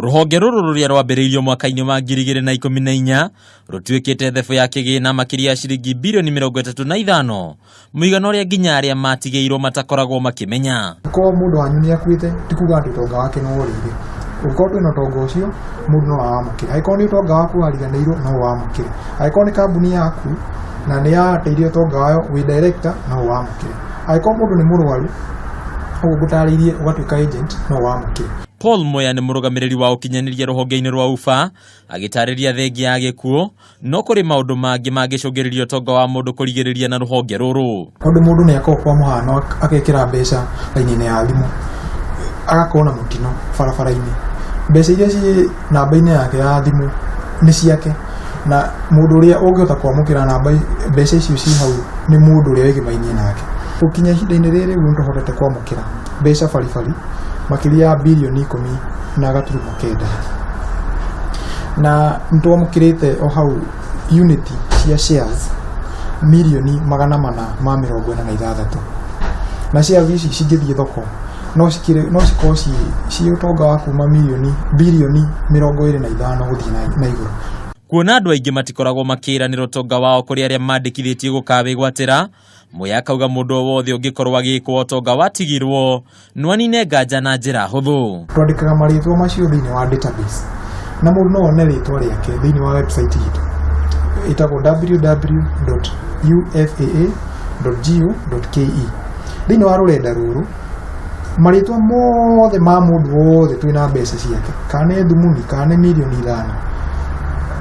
Ruhonge ruru ruria rwambĩrĩirio mwaka-inĩ wa 2014 rũtuĩkĩte thebo ya kĩgĩna makĩria ya ciringi birioni 35, mũigana ũrĩa nginya arĩa matigĩirwo matakoragwo makĩmenya. Ko mũndũ wanyu nĩ akuĩte ti kuga atĩ ũtonga wake no ũrĩire. Ũkorwo twĩna ũtonga ũcio mũndũ no awamũkĩre. Angĩkorwo nĩ ũtonga waku wariganĩirwo no wamũkĩre. Angĩkorwo nĩ kambuni yaku na nĩ yateithia ũtonga wayo wĩ director no wamũkĩre. Angĩkorwo mũndũ nĩ mũrwaru ũgũtarĩirie ũgatuĩka agent no wamũkĩre. Paul Moya nĩ mũrũgamĩrĩri wa ũkinyanĩria rũhonge-inĩ rwa UFA agĩtarĩria thengia ya gĩkuũ no kũrĩ maũndũ mangĩ mangĩcũngĩrĩria ũtonga wa mũndũ kũrigĩrĩria na rũhonge rũrũ. Mũndũ nĩ akorwo kwa mũhano agekĩra mbeca raini-inĩ ya thimũ agakorwo na mũtino barabara-inĩ, mbeca iria ciĩ namba-inĩ yake ya thimũ nĩ ciake, na mũndũ ũrĩa ũngĩhota kwamũkĩra mbeca icio ciĩ hau nĩ mũndũ ũrĩa wĩgĩmainie nake. Gũkinya ihinda-inĩ rĩrĩ rĩu nĩtũhotete kwamũkĩra mbeca baribari makĩria ya birioni 10.9 na nĩtwamũkĩrĩte o hau unit cia shares milioni 446 na shares ici cingĩthiĩ thoko no cikorwo ciĩ ũtonga wa kuma birioni 25 gũthiĩ na igũrũ. Kuona andũ aingĩ matikoragwo makĩranĩra ũtonga wao kũrĩ arĩa mandĩkithĩtie gũkawĩgwatĩra, Moya akauga mũndũ o wothe ũngĩkorwo agĩkwo ũtonga watigirwo no anine nganja na njĩra hũthũ. Twandĩkaga marĩtwa macio thĩinĩ wa database na mũndũ no one rĩtwa rĩake thĩinĩ wa website itũ ĩtagwo www.ufaa.go.ke. Thĩinĩ wa rũrenda rũrũ marĩtwa mothe ma mũndũ wothe twĩna mbeca ciake, kana nĩ thumuni kana nĩ milioni 5,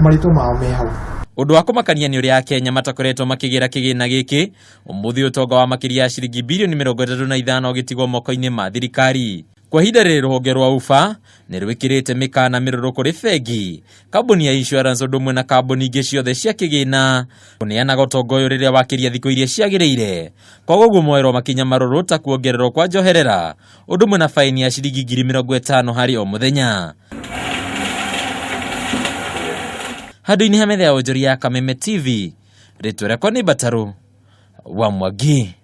marĩtwa mao me hau. Ũndũ wa kũmakania nĩ ũrĩa Akenya matakoretwo makĩgĩra kĩgĩna gĩkĩ, ũmũthĩ ũtonga wa makĩria ya ciringi birioni 35 ũgĩtigwo moko-inĩ ma thirikari. Kwa ihinda rĩrĩ rũhonge rwa UFA nĩ rwĩkĩrĩte mĩkana mĩrũrũ kũrĩ bengi, kambuni ya insurance ũndũ ũmwe na kambuni ingĩ ciothe cia kĩgĩna kũneanaga ũtonga ũyũ rĩrĩa wakĩria thikũ iria ciagĩrĩire. Koguo moerwo makinya marũrũ ta kuongererwo kwa njoherera ũndũ ũmwe na faini ya ciringi 50,000 harĩ o mũthenya. Handũ-inĩ ha metha ya wonjoria ya Kameme TV, rĩtwa rĩakwa nĩ Bataru wa Mwangi.